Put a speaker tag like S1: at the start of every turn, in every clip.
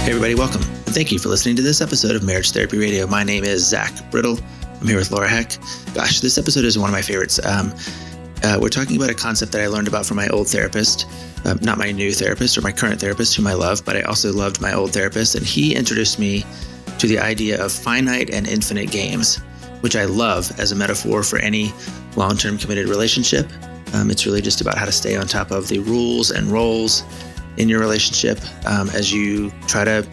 S1: Hey everybody, welcome. And thank you for listening to this episode of Marriage Therapy Radio. My name is Zach Brittle. I'm here with Laura Heck. Gosh, this episode is one of my favorites. We're talking about a concept that I learned about from my old therapist, not my new therapist or my current therapist, whom I love, but I also loved my old therapist. And he introduced me to the idea of finite and infinite games, which I love as a metaphor for any long-term committed relationship. It's really just about how to stay on top of the rules and roles in your relationship as you try to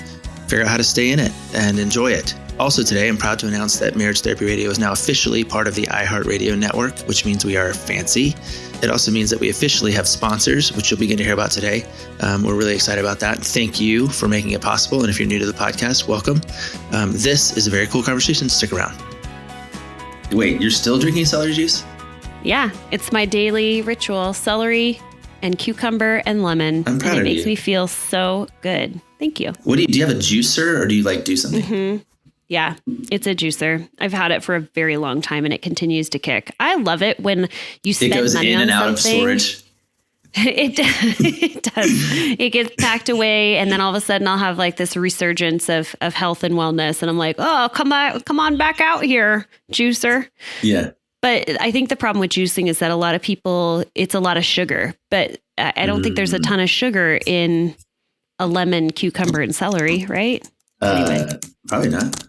S1: figure out how to stay in it and enjoy it. Also today, I'm proud to announce that Marriage Therapy Radio is now officially part of the iHeartRadio network, which means we are fancy. It also means that we officially have sponsors, which you'll begin to hear about today. We're really excited about that. Thank you for making it possible. And if you're new to the podcast, welcome. This is a very cool conversation. Stick around. Wait, you're still drinking celery juice?
S2: Yeah, it's my daily ritual. Celery and cucumber and lemon.
S1: I'm proud of you.
S2: It makes me feel so good. Thank you.
S1: Do you have a juicer or do you do something?
S2: Mm-hmm. Yeah, it's a juicer. I've had it for a very long time and it continues to kick. I love it when you spend money on something.
S1: It goes in and out of storage.
S2: It does. It gets packed away, and then all of a sudden I'll have this resurgence of health and wellness, and I'm like, oh, come on back out here, juicer.
S1: Yeah.
S2: But I think the problem with juicing is that a lot of people, it's a lot of sugar, but I don't think there's a ton of sugar in a lemon, cucumber, and celery, right? Anyway.
S1: Probably not.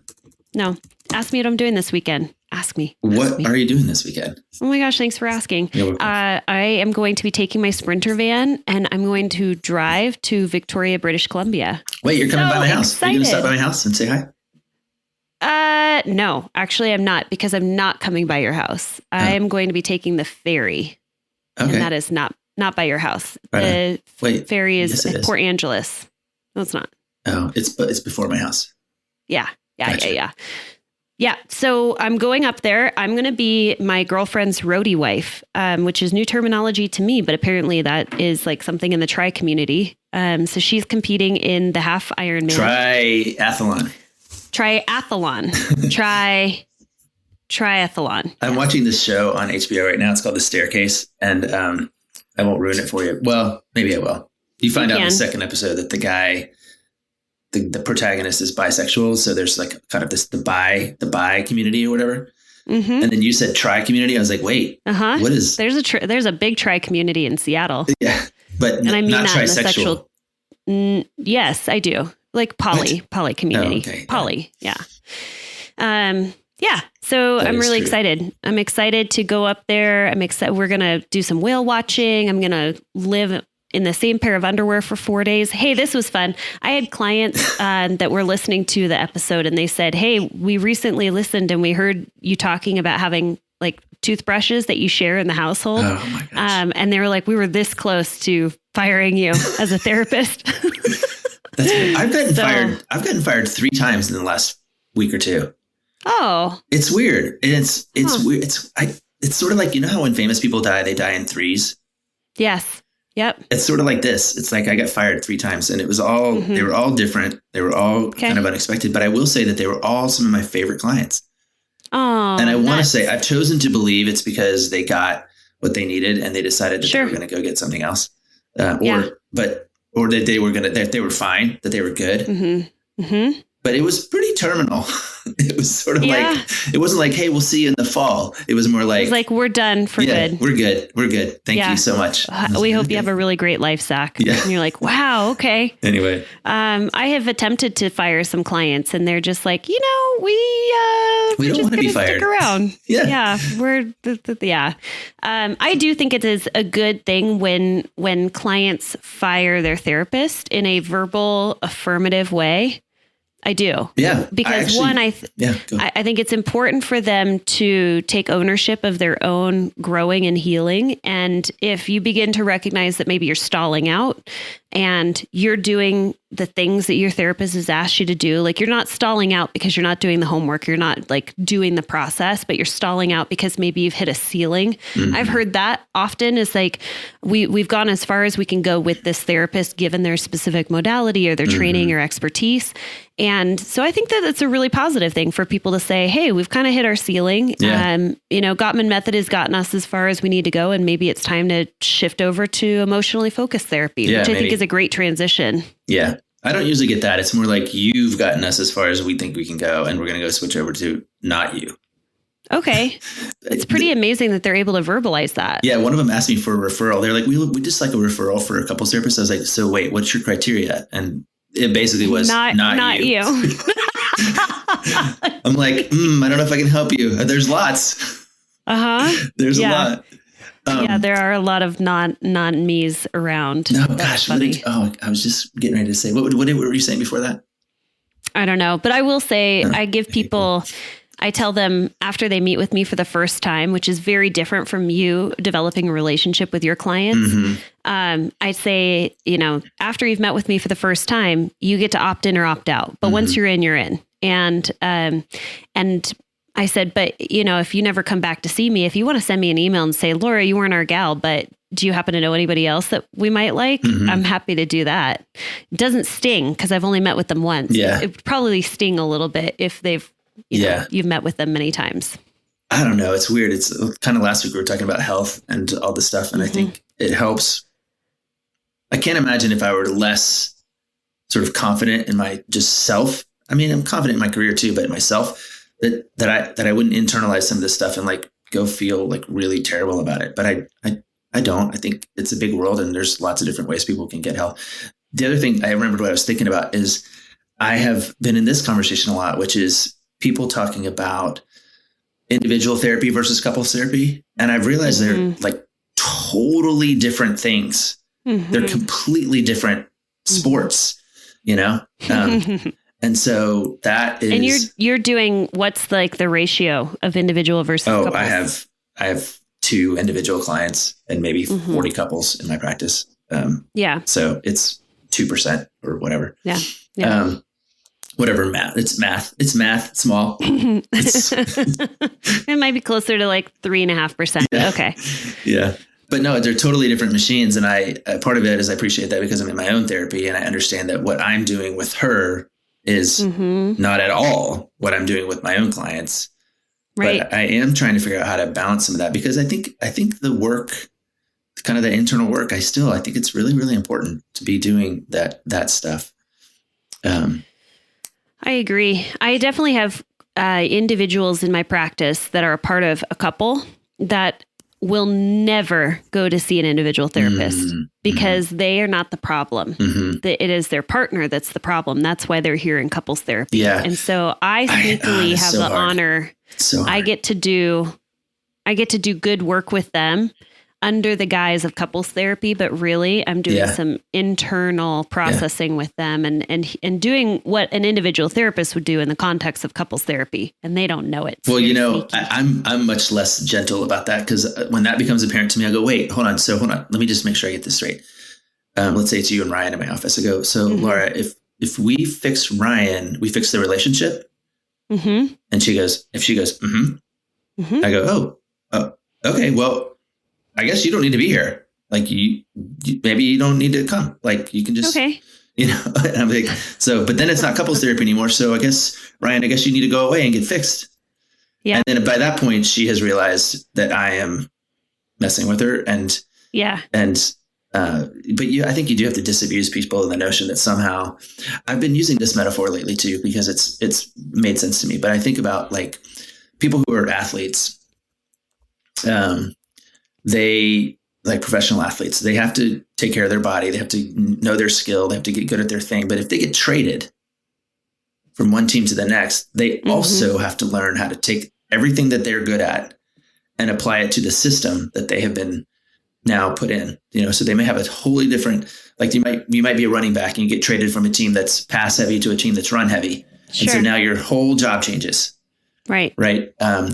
S2: No. Ask me what I'm doing this weekend. Ask me.
S1: What are you doing this weekend?
S2: Oh my gosh, thanks for asking. I am going to be taking my Sprinter van and I'm going to drive to Victoria, British Columbia.
S1: Wait, you're coming by my house?
S2: Excited.
S1: You're going to stop by my house and say hi?
S2: No, actually I'm not, because I'm not coming by your house. Oh. I am going to be taking the ferry. Okay. And that is not by your house. Right. The ferry is Port Angeles. No, it's not.
S1: Oh, it's before my house.
S2: Yeah. Yeah. So I'm going up there. I'm going to be my girlfriend's roadie wife, which is new terminology to me, but apparently that is something in the tri community. So she's competing in the half Ironman.
S1: Triathlon. I'm watching this show on HBO right now. It's called The Staircase, and I won't ruin it for you. Well, maybe I will. You find out in the second episode that the guy, the protagonist, is bisexual. So there's kind of the bi community or whatever. Mm-hmm. And then you said tri community. I was like, wait, what is?
S2: There's a big tri community in Seattle.
S1: Yeah, but and I mean not trisexual.
S2: Yes, I do. Poly community. Oh, okay. Poly. Yeah. Yeah. So I'm really excited. I'm excited to go up there. I'm excited. We're going to do some whale watching. I'm going to live in the same pair of underwear for 4 days. Hey, this was fun. I had clients that were listening to the episode and they said, hey, we recently listened and we heard you talking about having toothbrushes that you share in the household. Oh my gosh. And they were like, we were this close to firing you as a therapist.
S1: I've gotten fired 3 times in the last week or two.
S2: Oh,
S1: it's weird. And it's weird. It's sort of you know how when famous people die, they die in threes.
S2: Yes. Yep.
S1: It's sort of like this. It's I got fired 3 times and it was all, they were all different. They were all kind of unexpected, but I will say that they were all some of my favorite clients. Oh, and I want to say I've chosen to believe it's because they got what they needed and they decided that they were going to go get something else. Or that they were fine, that they were good. Mm-hmm. Mm-hmm. But it was pretty terminal. It was sort of it wasn't hey, we'll see you in the fall. It was more it was
S2: we're done for good.
S1: We're good. We're good. Thank you so much.
S2: We hope you have a really great life, Zach. Yeah. And you're wow, okay.
S1: Anyway.
S2: I have attempted to fire some clients and they're just we
S1: don't want to be fired.
S2: Stick around.
S1: Yeah.
S2: Yeah. I do think it is a good thing when clients fire their therapist in a verbal, affirmative way. I do.
S1: Yeah.
S2: Because I think it's important for them to take ownership of their own growing and healing. And if you begin to recognize that maybe you're stalling out and you're doing the things that your therapist has asked you to do, you're not stalling out because you're not doing the homework, you're not doing the process, but you're stalling out because maybe you've hit a ceiling. Mm-hmm. I've heard that often is we've gone as far as we can go with this therapist, given their specific modality or their training or expertise. And so I think that it's a really positive thing for people to say, hey, we've kind of hit our ceiling. Yeah. Gottman Method has gotten us as far as we need to go. And maybe it's time to shift over to emotionally focused therapy, which I think is a great transition.
S1: Yeah. I don't usually get that. It's more like you've gotten us as far as we think we can go, and we're going to go switch over to not you.
S2: Okay. It's pretty amazing that they're able to verbalize that.
S1: Yeah. One of them asked me for a referral. They're like, we just like a referral for a couples therapist. I was like, so wait, what's your criteria? And it basically was not you. I'm like, I don't know if I can help you. There's lots. There's a lot.
S2: There are a lot of non-me's around.
S1: No, gosh. I was just getting ready to say, what were you saying before that?
S2: I don't know, but I will say I give people, I tell them after they meet with me for the first time, which is very different from you developing a relationship with your clients. I say, after you've met with me for the first time, you get to opt in or opt out. But once you're in, you're in. And I said, but if you never come back to see me, if you want to send me an email and say, Laura, you weren't our gal, but do you happen to know anybody else that we might like? I'm happy to do that. It doesn't sting because I've only met with them once.
S1: Yeah.
S2: It would probably sting a little bit if they've, you've met with them many times.
S1: I don't know. It's weird. It's kind of last week we were talking about health and all this stuff. And I think it helps. I can't imagine if I were less sort of confident in my just self. I mean, I'm confident in my career too, but in myself that I wouldn't internalize some of this stuff and like go feel like really terrible about it. But I don't. I think it's a big world and there's lots of different ways people can get help. The other thing I remembered what I was thinking about is I have been in this conversation a lot, which is people talking about individual therapy versus couples therapy. And I've realized they're like totally different things. They're completely different sports, And so that is,
S2: and you're doing what's like the ratio of individual versus couples?
S1: I have 2 individual clients and maybe 40 couples in my practice. So it's 2% or whatever. Whatever math. It's math. It's math. Small.
S2: It might be closer to like 3.5%. Yeah. Okay.
S1: Yeah. But no, they're totally different machines. And part of it is I appreciate that because I'm in my own therapy and I understand that what I'm doing with her is not at all what I'm doing with my own clients. Right. But I am trying to figure out how to balance some of that because I think the work, kind of the internal work, I think it's really, really important to be doing that stuff.
S2: I agree. I definitely have individuals in my practice that are a part of a couple that will never go to see an individual therapist because they are not the problem. It is their partner that's the problem. That's why they're here in couples therapy. Yeah. And so I sneakily have the honor. I get to do good work with them under the guise of couples therapy, but really I'm doing some internal processing with them and doing what an individual therapist would do in the context of couples therapy. And they don't know it.
S1: Well, I'm much less gentle about that because when that becomes apparent to me, I go, wait, hold on. So hold on. Let me just make sure I get this straight. Let's say it's you and Ryan in my office. I go, so Laura, if we fix Ryan, we fix the relationship. And she goes, I go, oh, okay. Well, I guess you don't need to be here. Like maybe you don't need to come. Like you can just, and I'm like, but then it's not couples therapy anymore. So I guess, Ryan, you need to go away and get fixed. Yeah. And then by that point, she has realized that I am messing with her. And I think you do have to disabuse people of the notion that somehow I've been using this metaphor lately too, because it's made sense to me. But I think about like people who are athletes, they like professional athletes, they have to take care of their body. They have to know their skill. They have to get good at their thing. But if they get traded from one team to the next, they also have to learn how to take everything that they're good at and apply it to the system that they have been now put in, so they may have a totally different, like you might be a running back and you get traded from a team that's pass heavy to a team that's run heavy. Sure. And so now your whole job changes. Right.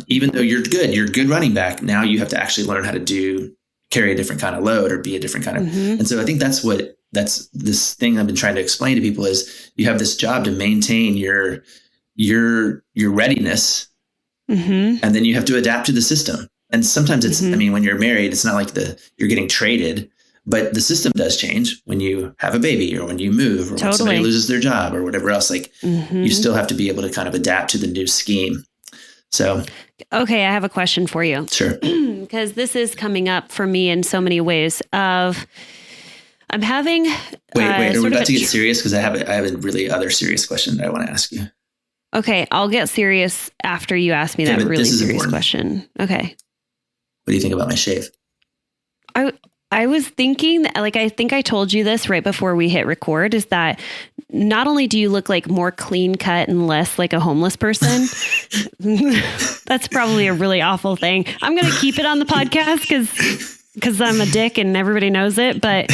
S1: Even though you're good running back. Now you have to actually learn how to carry a different kind of load or be a different kind of. And so I think that's this thing I've been trying to explain to people is you have this job to maintain your readiness. And then you have to adapt to the system. And sometimes it's, when you're married, it's not like you're getting traded, but the system does change when you have a baby or when you move or when somebody loses their job or whatever else. Like you still have to be able to kind of adapt to the new scheme. So,
S2: okay, I have a question for you.
S1: Sure.
S2: Because this is coming up for me in so many ways of I'm having.
S1: Wait. Are we about to get serious? Because I have a really other serious question that I want to ask you.
S2: Okay, I'll get serious after you ask me that really serious question. Okay.
S1: What do you think about my shave?
S2: I was thinking, like, I think I told you this right before we hit record, is that not only do you look like more clean cut and less like a homeless person, that's probably a really awful thing. I'm going to keep it on the podcast because I'm a dick and everybody knows it, but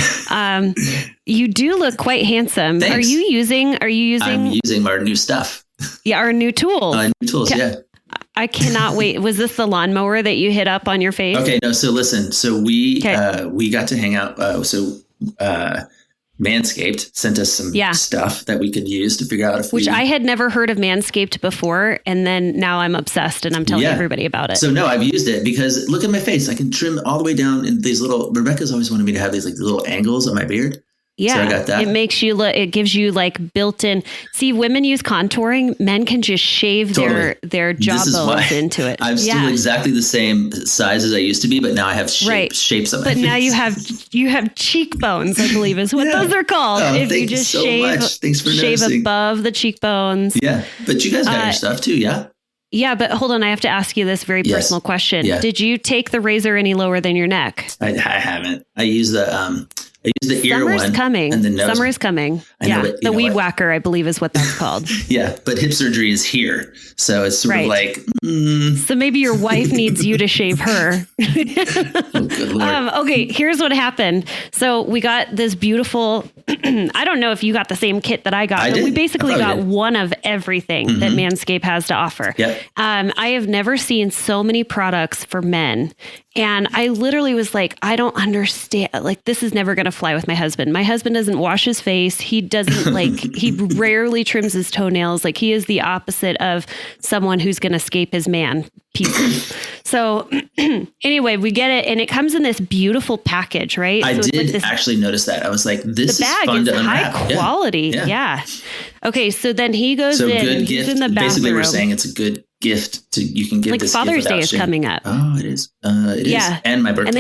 S2: you do look quite handsome.
S1: Thanks.
S2: Are you using? I'm
S1: using our new stuff.
S2: Yeah, our new tools.
S1: Yeah.
S2: I cannot wait. Was this the lawnmower that you hit up on your face?
S1: Okay, no. So listen. So we got to hang out. Manscaped sent us some stuff that we could use to figure out if
S2: I had never heard of Manscaped before, and then now I'm obsessed and I'm telling everybody about it.
S1: So no, I've used it because look at my face. I can trim all the way down in these little. Rebecca's always wanted me to have these like little angles on my beard.
S2: Yeah,
S1: so I got that.
S2: It makes you look. It gives you like built-in. See, women use contouring. Men can just shave their jaw bones into it.
S1: I'm still exactly the same size as I used to be, but now I have shapes on my face.
S2: But now you have cheekbones, I believe is what those are called.
S1: Oh, if you just so shave, thanks for
S2: shave
S1: noticing.
S2: Above the cheekbones.
S1: Yeah, but you guys got your stuff too, yeah.
S2: Yeah, but hold on. I have to ask you this very personal question. Yeah. Did you take the razor any lower than your neck?
S1: I haven't. I use the ear one.
S2: Summer's coming.
S1: And the nose.
S2: Summer is coming. The weed whacker, I believe, is what that's called.
S1: Yeah, but hip surgery is here, so it's sort of like.
S2: So maybe your wife needs you to shave her.
S1: Oh, good Lord.
S2: Okay, here's what happened. So we got this beautiful. I don't know if you got the same kit that I got, but we basically got one of everything that Manscaped has to offer.
S1: Yep.
S2: I have never seen so many products for men. And I literally was like, I don't understand. Like, this is never going to fly with my husband. My husband doesn't wash his face. He doesn't he rarely trims his toenails. Like, he is the opposite of someone who's going to escape his man pieces. So anyway, we get it. And it comes in this beautiful package, right?
S1: I did actually notice that. I was like, this is fun to unwrap.
S2: High quality. Yeah. Okay. So then he goes in.
S1: Good
S2: he's
S1: gift.
S2: In the bathroom.
S1: Basically, we're saying it's a good gift you can give
S2: like
S1: this
S2: Father's
S1: gift
S2: Day is coming up.
S1: Oh, it is. It is. And my birthday.
S2: And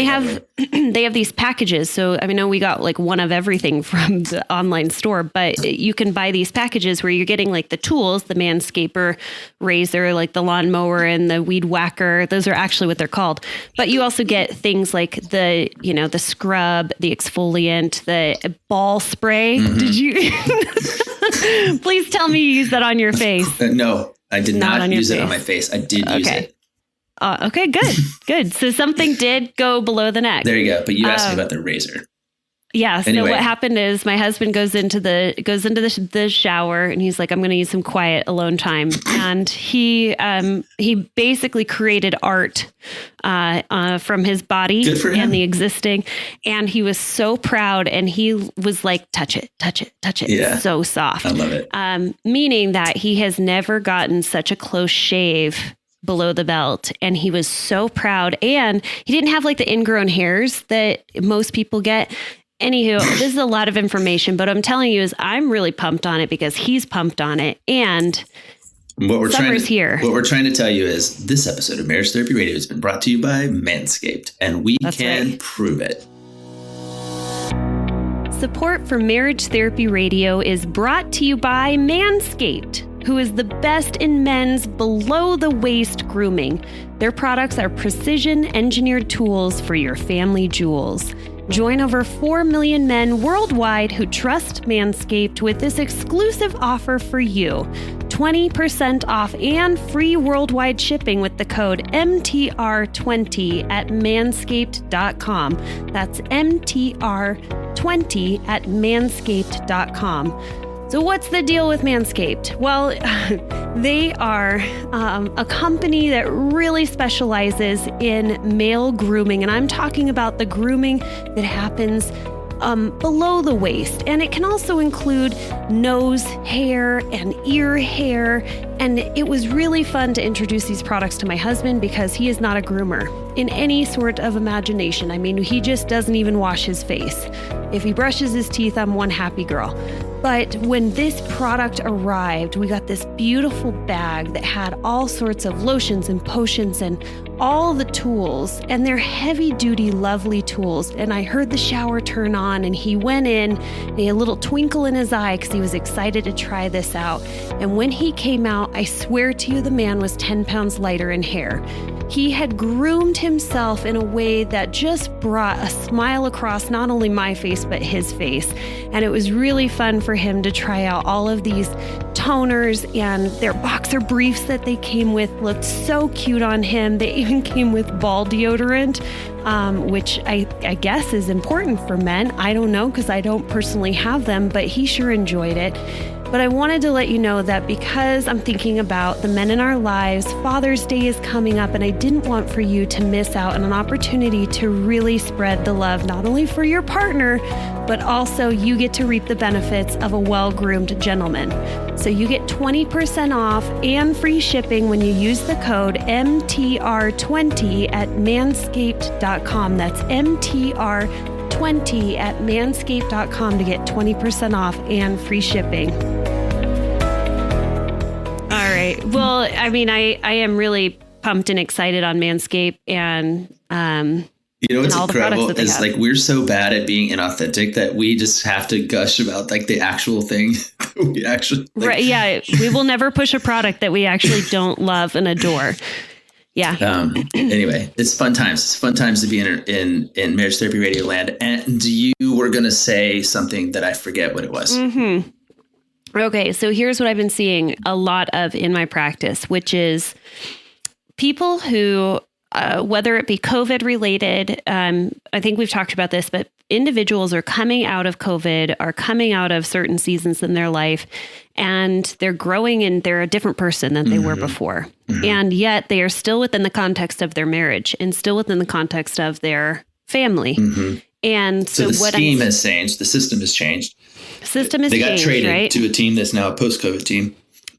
S2: they have these packages. So I mean, we got like one of everything from the online store, but you can buy these packages where you're getting like the tools, the Manscaper razor, like the lawnmower and the weed whacker. Those are actually what they're called. But you also get things like the scrub, the exfoliant, the ball spray.
S1: Mm-hmm.
S2: Did you? Please tell me you use that on your face.
S1: No. I did not use it on my face. I did use it.
S2: Okay, good. So something did go below the neck.
S1: There you go. But you asked me about the razor.
S2: Yeah. So what happened is my husband goes into the shower and he's like, I'm going to use some quiet alone time. And he basically created art from his body and the existing. And he was so proud. And he was like, touch it.
S1: Yeah.
S2: It's so soft.
S1: I love it.
S2: Meaning that he has never gotten such a close shave below the belt. And he was so proud. And he didn't have like the ingrown hairs that most people get. Anywho, this is a lot of information, but I'm telling you is I'm really pumped on it because he's pumped on it. And summer's here.
S1: What we're trying to tell you is this episode of Marriage Therapy Radio has been brought to you by Manscaped, and we can prove it.
S2: Support for Marriage Therapy Radio is brought to you by Manscaped, who is the best in men's below-the-waist grooming. Their products are precision-engineered tools for your family jewels. Join over 4 million men worldwide who trust Manscaped with this exclusive offer for you. 20% off and free worldwide shipping with the code MTR20 at manscaped.com. That's MTR20 at manscaped.com. So what's the deal with Manscaped? Well, they are a company that really specializes in male grooming. And I'm talking about the grooming that happens below the waist. And it can also include nose hair and ear hair. And it was really fun to introduce these products to my husband because he is not a groomer in any sort of imagination. I mean, he just doesn't even wash his face. If he brushes his teeth, I'm one happy girl. But when this product arrived, we got this beautiful bag that had all sorts of lotions and potions and all the tools, and they're heavy duty, lovely tools. And I heard the shower turn on, and he went in, and he had a little twinkle in his eye because he was excited to try this out. And when he came out, I swear to you, the man was 10 pounds lighter in hair. He had groomed himself in a way that just brought a smile across not only my face, but his face. And it was really fun for him to try out all of these toners, and their boxer briefs that they came with looked so cute on him. They even came with ball deodorant, which I guess is important for men. I don't know, because I don't personally have them, but he sure enjoyed it. But I wanted to let you know that because I'm thinking about the men in our lives, Father's Day is coming up, and I didn't want for you to miss out on an opportunity to really spread the love, not only for your partner, but also you get to reap the benefits of a well-groomed gentleman. So you get 20% off and free shipping when you use the code MTR20 at manscaped.com. That's MTR20 at manscaped.com to get 20% off and free shipping. All right. Well, I mean, I am really pumped and excited on Manscaped, and
S1: you know what's incredible is like we're so bad at being inauthentic that we just have to gush about like the actual thing. We actually
S2: right. Yeah. We will never push a product that we actually don't love and adore. Yeah.
S1: Anyway, it's fun times. It's fun times to be in Marriage Therapy Radio land. And you were going to say something that I forget what it was.
S2: Mm-hmm. Okay. So here's what I've been seeing a lot of in my practice, which is people who, whether it be COVID related, I think we've talked about this, but individuals are coming out of COVID, are coming out of certain seasons in their life, and they're growing and they're a different person than they were before. Mm-hmm. And yet they are still within the context of their marriage and still within the context of their family. Mm-hmm. And
S1: so the scheme has changed. The system has changed.
S2: They
S1: got traded
S2: right?
S1: to a team that's now a post-COVID team.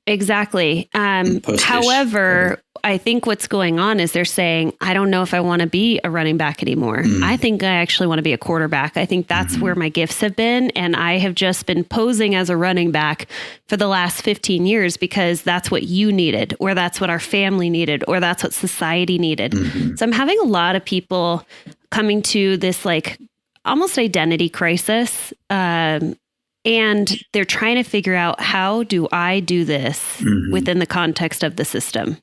S2: Exactly. However, I think what's going on is they're saying, I don't know if I want to be a running back anymore. I think I actually want to be a quarterback. I think that's where my gifts have been. And I have just been posing as a running back for the last 15 years because that's what you needed, or that's what our family needed, or that's what society needed. So I'm having a lot of people coming to this like almost identity crisis. And they're trying to figure out, how do I do this within the context of the system?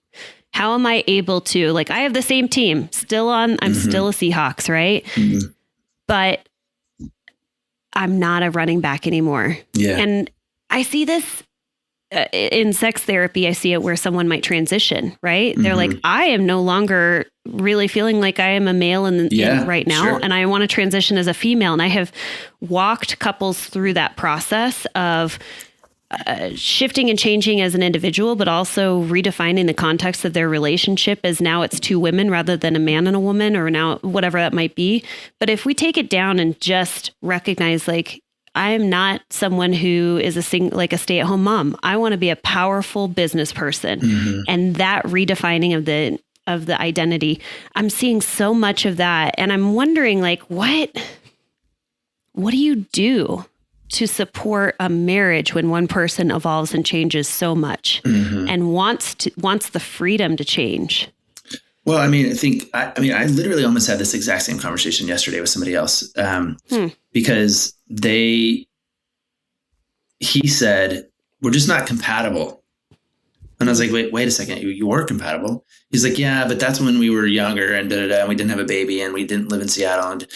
S2: How am I able to, like, I have the same team still on, I'm still a Seahawks, right? But I'm not a running back anymore.
S1: Yeah.
S2: And I see this in sex therapy. I see it where someone might transition, right? They're like, I am no longer really feeling like I am a male in right now. Sure. And I want to transition as a female. And I have walked couples through that process of shifting and changing as an individual, but also redefining the context of their relationship as now it's two women rather than a man and a woman, or now whatever that might be. But if we take it down and just recognize, like, I am not someone who is a stay-at-home mom. I want to be a powerful business person. And that redefining of the identity, I'm seeing so much of that. And I'm wondering, like, what do you do to support a marriage when one person evolves and changes so much and wants the freedom to change?
S1: Well, I mean, I literally almost had this exact same conversation yesterday with somebody else, because he said, we're just not compatible. And I was like, wait a second, you were compatible. He's like, yeah, but that's when we were younger and and we didn't have a baby and we didn't live in Seattle and,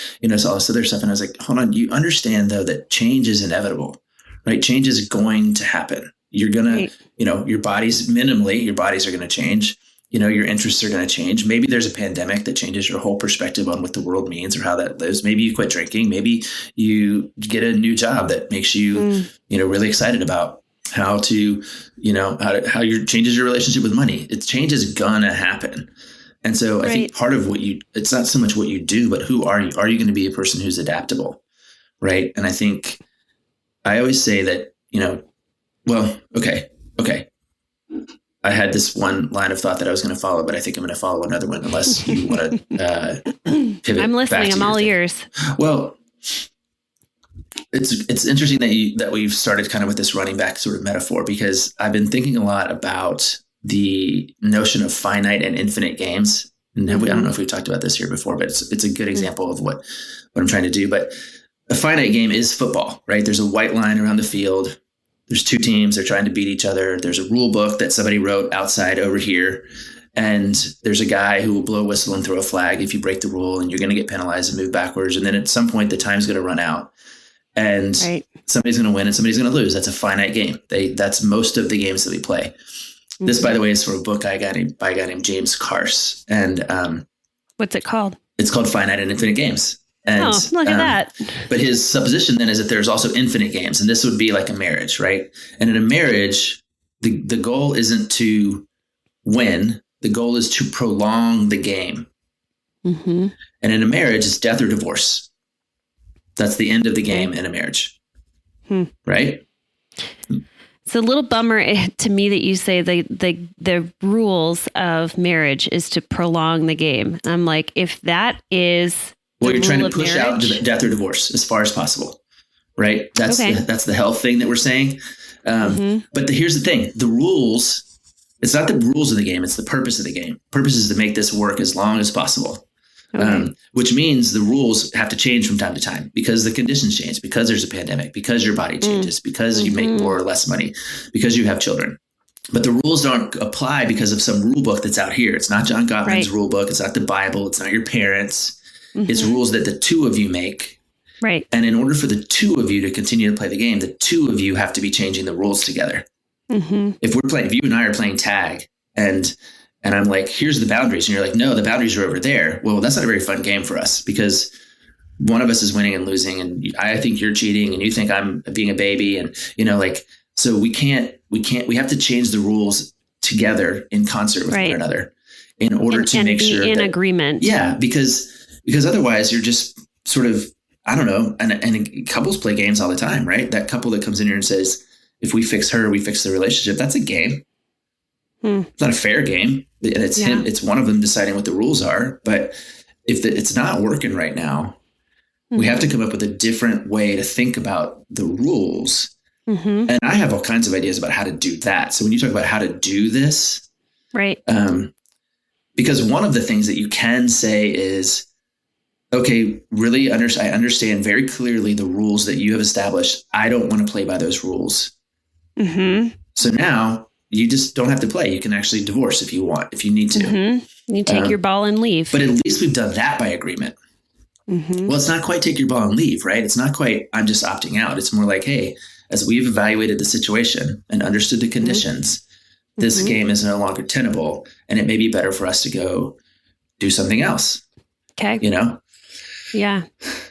S1: all this other stuff. And I was like, hold on, you understand though that change is inevitable, right? Change is going to happen. You're going to, your bodies are going to change. Your interests are going to change. Maybe there's a pandemic that changes your whole perspective on what the world means or how that lives. Maybe you quit drinking. Maybe you get a new job that makes you, really excited about how to, how your changes your relationship with money. Change is going to happen. And so I think part of it's not so much what you do, but who are you? Are you going to be a person who's adaptable? Right. And I think I always say that, okay. I had this one line of thought that I was going to follow, but I think I'm going to follow another one unless you want to pivot.
S2: I'm listening. I'm all ears.
S1: Well, It's interesting that we've started kind of with this running back sort of metaphor, because I've been thinking a lot about the notion of finite and infinite games. And I don't know if we've talked about this here before, but it's a good example of what I'm trying to do. But a finite game is football, right? There's a white line around the field. There's two teams. They're trying to beat each other. There's a rule book that somebody wrote outside over here. And there's a guy who will blow a whistle and throw a flag if you break the rule, and you're going to get penalized and move backwards. And then at some point, the time's going to run out, and somebody's going to win and somebody's going to lose. That's a finite game. That's most of the games that we play. Mm-hmm. This, by the way, is from a book by a guy named James Carse. And
S2: what's it called?
S1: It's called Finite and Infinite Games. And,
S2: look at that.
S1: But his supposition then is that there's also infinite games, and this would be like a marriage, right? And in a marriage, the goal isn't to win. The goal is to prolong the game. Mm-hmm. And in a marriage, it's death or divorce. That's the end of the game in a marriage. Right?
S2: It's a little bummer to me that you say the rules of marriage is to prolong the game. I'm like, if that is
S1: well, you're trying to push out death or divorce as far as possible, right? That's the health thing that we're saying. But here's the thing: the rules. It's not the rules of the game; it's the purpose of the game. Purpose is to make this work as long as possible. Which means the rules have to change from time to time because the conditions change, because there's a pandemic, because your body changes, because you make more or less money, because you have children. But the rules don't apply because of some rule book that's out here. It's not John Gottman's rule book. It's not the Bible. It's not your parents. It's rules that the two of you make.
S2: Right.
S1: And in order for the two of you to continue to play the game, the two of you have to be changing the rules together. If you and I are playing tag and I'm like, here's the boundaries. And you're like, no, the boundaries are over there. Well, that's not a very fun game for us because one of us is winning and losing. And I think you're cheating and you think I'm being a baby. And, so we have to change the rules together in concert with one another in order to make sure
S2: in agreement.
S1: Yeah. Because otherwise you're just sort of, I don't know. And couples play games all the time, right? That couple that comes in here and says, if we fix her, we fix the relationship. That's a game. It's not a fair game. And it's one of them deciding what the rules are. But if it's not working right now, we have to come up with a different way to think about the rules. And I have all kinds of ideas about how to do that. So when you talk about how to do this,
S2: right?
S1: Because one of the things that you can say is, okay, really I understand very clearly the rules that you have established. I don't want to play by those rules. So now you just don't have to play. You can actually divorce if you want, if you need to.
S2: You take your ball and leave.
S1: But at least we've done that by agreement. Well, it's not quite take your ball and leave, right? It's not quite I'm just opting out. It's more like, hey, as we've evaluated the situation and understood the conditions, this game is no longer tenable, and it may be better for us to go do something else.
S2: Okay. Yeah.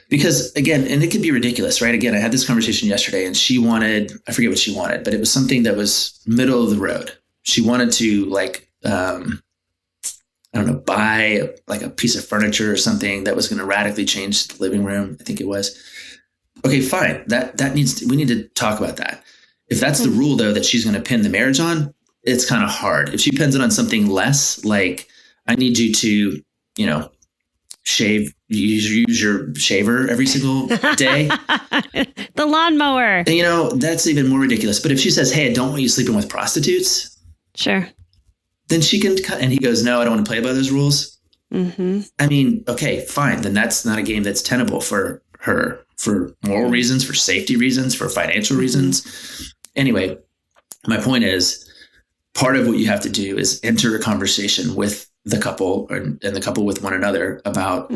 S1: Because again, and it can be ridiculous, right? Again, I had this conversation yesterday and she wanted, I forget what she wanted, but it was something that was middle of the road. She wanted to buy like a piece of furniture or something that was going to radically change the living room. I think it was. Okay, fine. We need to talk about that. If that's the rule though, that she's going to pin the marriage on, it's kind of hard. If she pins it on something less, like I need you to, shave, use your shaver every single day.
S2: The lawnmower.
S1: That's even more ridiculous. But if she says, hey, I don't want you sleeping with prostitutes.
S2: Sure.
S1: Then she can cut. And he goes, no, I don't want to play by those rules. I mean, okay, fine. Then that's not a game that's tenable for her, for moral reasons, for safety reasons, for financial reasons. Anyway, my point is part of what you have to do is enter a conversation with the couple and the couple with one another about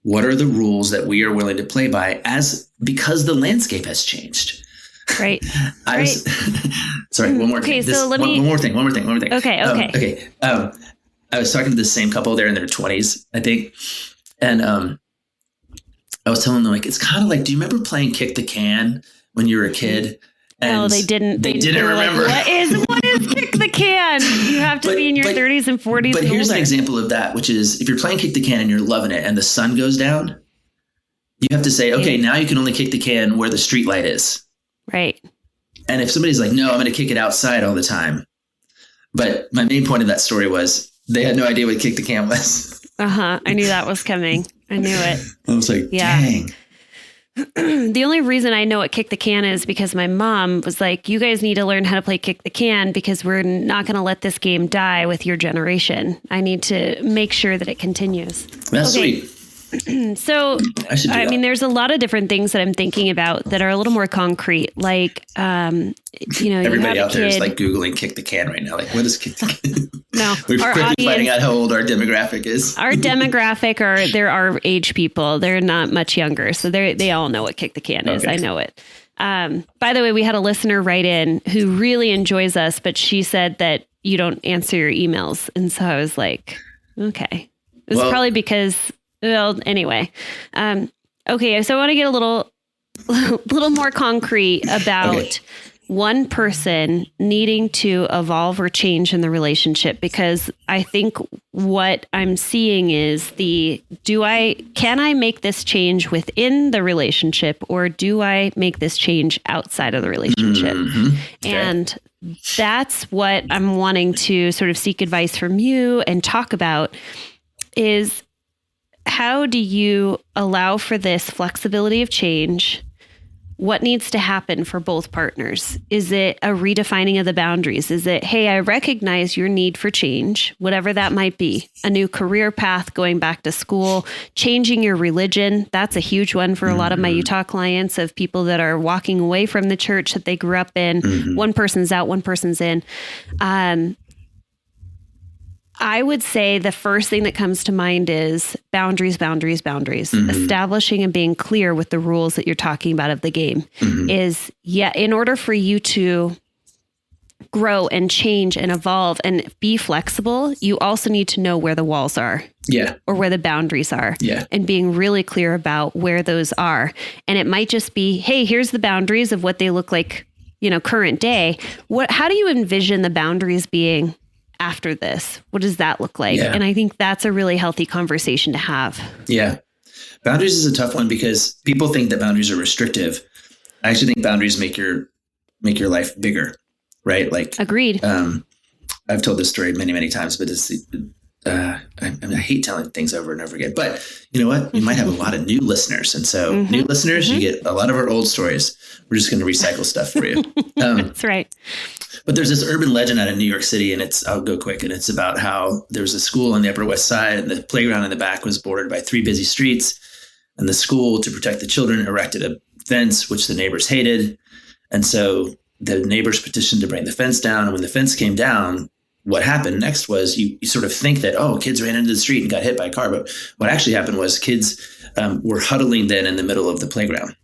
S1: what are the rules that we are willing to play by because the landscape has changed.
S2: Right.
S1: Sorry, one more
S2: okay,
S1: thing.
S2: So
S1: one more thing.
S2: Okay.
S1: I was talking to the same couple. They're in their 20s, I think. And I was telling them, like, it's kind of like, do you remember playing Kick the Can when you were a kid? And
S2: no, they didn't.
S1: They didn't remember.
S2: Like, what is Kick the Can? You have to be in your 30s and 40s.
S1: But here's an example of that, which is if you're playing Kick the Can and you're loving it and the sun goes down, you have to say, okay, now you can only kick the can where the street light is.
S2: Right.
S1: And if somebody's like, no, I'm going to kick it outside all the time. But my main point of that story was they had no idea what Kick the Can was.
S2: I knew that was coming. I knew it.
S1: I was like, dang.
S2: the only reason I know what kick the can is because my mom was like, you guys need to learn how to play kick the can because we're not going to let this game die with your generation. I need to make sure that it continues.
S1: That's sweet.
S2: So, I mean, there's a lot of different things that I'm thinking about that are a little more concrete. Like,
S1: everybody out there is like Googling kick the can right now. Like, what is kick the can?
S2: No,
S1: we're quickly finding out how old our demographic is.
S2: Our demographic they're our age people. They're not much younger. So they all know what kick the can is. I know it. By the way, we had a listener write in who really enjoys us, but she said that you don't answer your emails. And so I was like, okay. It was probably because... Well, anyway. Okay. So I want to get a little more concrete about one person needing to evolve or change in the relationship, because I think what I'm seeing is can I make this change within the relationship, or do I make this change outside of the relationship? Mm-hmm. Okay. And that's what I'm wanting to sort of seek advice from you and talk about is, how do you allow for this flexibility of change? What needs to happen for both partners? Is it a redefining of the boundaries? Is it, hey, I recognize your need for change, whatever that might be, a new career path, going back to school, changing your religion. That's a huge one for a lot of my Utah clients, of people that are walking away from the church that they grew up in. Mm-hmm. One person's out, one person's in. I would say the first thing that comes to mind is boundaries. Mm-hmm. Establishing and being clear with the rules that you're talking about of the game is, in order for you to grow and change and evolve and be flexible, you also need to know where the walls are. Yeah. Or where the boundaries are. Yeah. And being really clear about where those are. And it might just be, hey, here's the boundaries of what they look like, current day. How do you envision the boundaries being after this? What does that look like? Yeah. And I think that's a really healthy conversation to have. Yeah.
S1: Boundaries is a tough one because people think that boundaries are restrictive. I actually think boundaries make your life bigger, right? Like, agreed. I've told this story many, many times, but I hate telling things over and over again, but you know what? You might have a lot of new listeners. And so new listeners, you get a lot of our old stories. We're just going to recycle stuff for you.
S2: That's right.
S1: But there's this urban legend out of New York City, and I'll go quick. And it's about how there was a school on the Upper West Side, and the playground in the back was bordered by 3 busy streets. And the school, to protect the children, erected a fence, which the neighbors hated. And so the neighbors petitioned to bring the fence down. And when the fence came down, what happened next was you sort of think that, kids ran into the street and got hit by a car. But what actually happened was kids were huddling then in the middle of the playground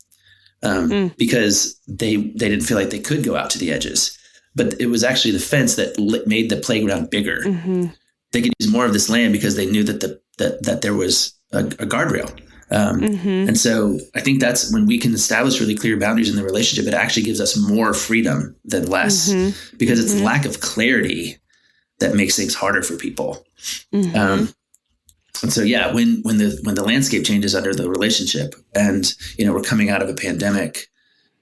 S1: because they didn't feel like they could go out to the edges. But it was actually the fence that made the playground bigger. Mm-hmm. They could use more of this land because they knew that there was a guardrail. And so I think that's when we can establish really clear boundaries in the relationship. It actually gives us more freedom than less because it's the lack of clarity that makes things harder for people. And so, when the landscape changes under the relationship, and we're coming out of a pandemic,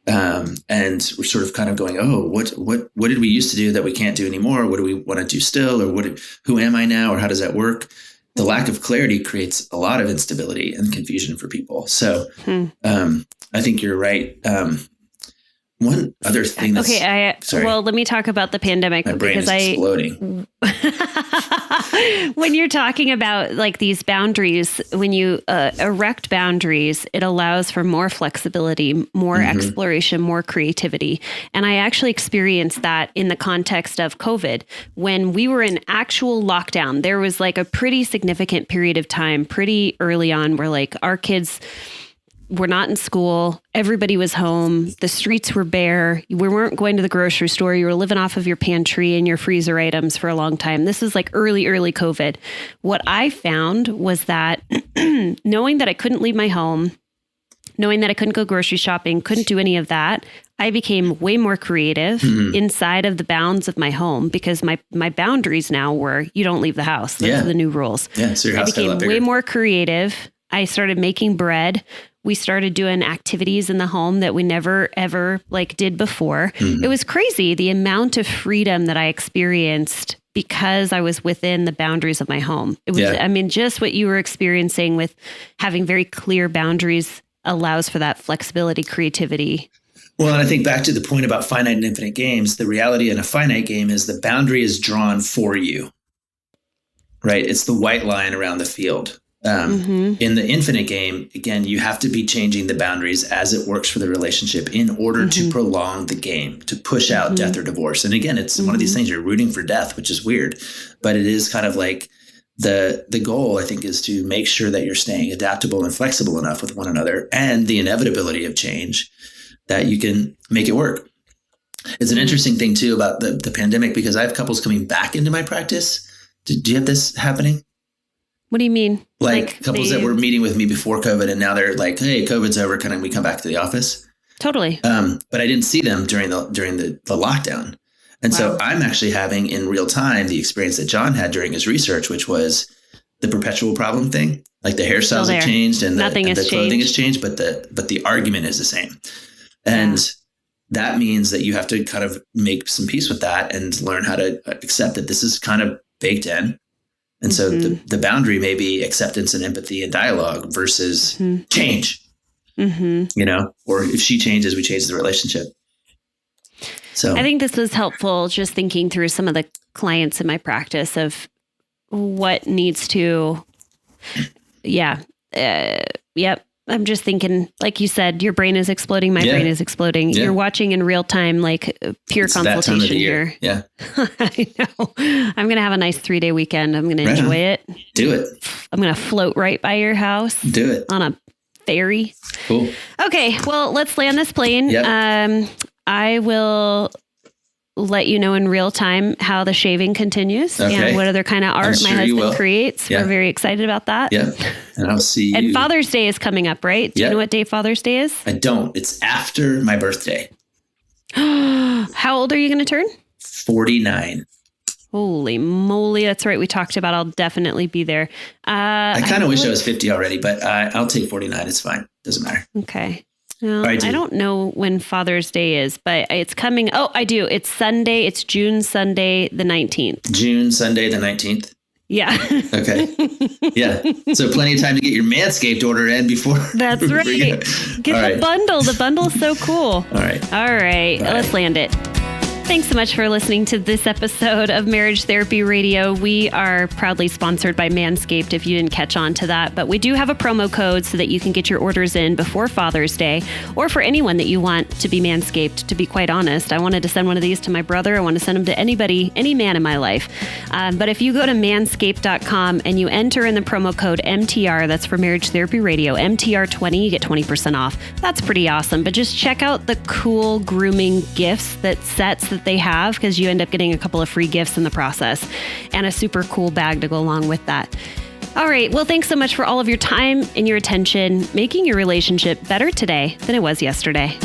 S1: and we're sort of kind of going, what did we used to do that we can't do anymore? What do we want to do still? Or who am I now? Or how does that work? The lack of clarity creates a lot of instability and confusion for people. So I think you're right. One other thing that's...
S2: Well, let me talk about the pandemic.
S1: My brain is exploding.
S2: When you're talking about like these boundaries, when you erect boundaries, it allows for more flexibility, more exploration, more creativity. And I actually experienced that in the context of COVID. When we were in actual lockdown, there was like a pretty significant period of time pretty early on where like our kids were not in school. Everybody was home. The streets were bare. We weren't going to the grocery store. You were living off of your pantry and your freezer items for a long time. This was like early COVID. What I found was that knowing that I couldn't leave my home, knowing that I couldn't go grocery shopping, couldn't do any of that, I became way more creative inside of the bounds of my home because my boundaries now were, you don't leave the house. Those are the new rules. Yeah, so your house became way more creative. I started making bread. We started doing activities in the home that we never, ever did before. It was crazy, the amount of freedom that I experienced because I was within the boundaries of my home. It was, just what you were experiencing with having very clear boundaries allows for that flexibility, creativity.
S1: Well, and I think back to the point about finite and infinite games, the reality in a finite game is the boundary is drawn for you, right? It's the white line around the field. In the infinite game, again, you have to be changing the boundaries as it works for the relationship in order to prolong the game, to push out death or divorce. And again, it's one of these things, you're rooting for death, which is weird, but it is kind of like the goal, I think, is to make sure that you're staying adaptable and flexible enough with one another and the inevitability of change that you can make it work. It's an interesting thing too about the pandemic, because I have couples coming back into my practice. Do you have this happening?
S2: What do you mean?
S1: Like couples that were meeting with me before COVID and now they're like, hey, COVID's over. Can we come back to the office?
S2: Totally.
S1: But I didn't see them during the lockdown. And so I'm actually having in real time the experience that John had during his research, which was the perpetual problem thing. Like the hairstyles have changed and the clothing has changed, but the argument is the same. And that means that you have to kind of make some peace with that and learn how to accept that this is kind of baked in. And so the boundary may be acceptance and empathy and dialogue versus change, or if she changes, we change the relationship. So
S2: I think this was helpful, just thinking through some of the clients in my practice of what needs to, I'm just thinking, like you said, your brain is exploding. My brain is exploding. Yeah. You're watching in real time, like pure consultation here.
S1: Yeah.
S2: I know. I'm going to have a nice 3-day weekend. I'm going to enjoy it.
S1: Do it.
S2: I'm going to float right by your house.
S1: Do it.
S2: On a ferry.
S1: Cool.
S2: Okay. Well, let's land this plane.
S1: Yep.
S2: I will let you know in real time how the shaving continues and what other kind of art my husband creates. Yeah. We're very excited about that.
S1: Yeah. And I'll see you.
S2: And Father's Day is coming up, right? Do you know what day Father's Day is?
S1: I don't. It's after my birthday.
S2: How old are you going to turn?
S1: 49.
S2: Holy moly. That's right. We talked about I'll definitely be there.
S1: I kind of wish I was 50 already, but I'll take 49. It's fine. Doesn't matter.
S2: Okay. Well, I don't know when Father's Day is, but it's coming. Oh, I do. It's Sunday. It's June Sunday, the 19th.
S1: June Sunday, the 19th.
S2: Yeah.
S1: Okay. Yeah. So plenty of time to get your Manscaped order in before.
S2: That's right. Get the bundle. The bundle's so cool.
S1: All right.
S2: Let's land it. Thanks so much for listening to this episode of Marriage Therapy Radio. We are proudly sponsored by Manscaped, if you didn't catch on to that. But we do have a promo code so that you can get your orders in before Father's Day, or for anyone that you want to be Manscaped. To be quite honest, I wanted to send one of these to my brother. I want to send them to anybody, any man in my life. But if you go to manscaped.com and you enter in the promo code MTR, that's for Marriage Therapy Radio, MTR20, you get 20% off. That's pretty awesome. But just check out the cool grooming gifts, sets that they have, because you end up getting a couple of free gifts in the process and a super cool bag to go along with that. All right. Well, thanks so much for all of your time and your attention, making your relationship better today than it was yesterday.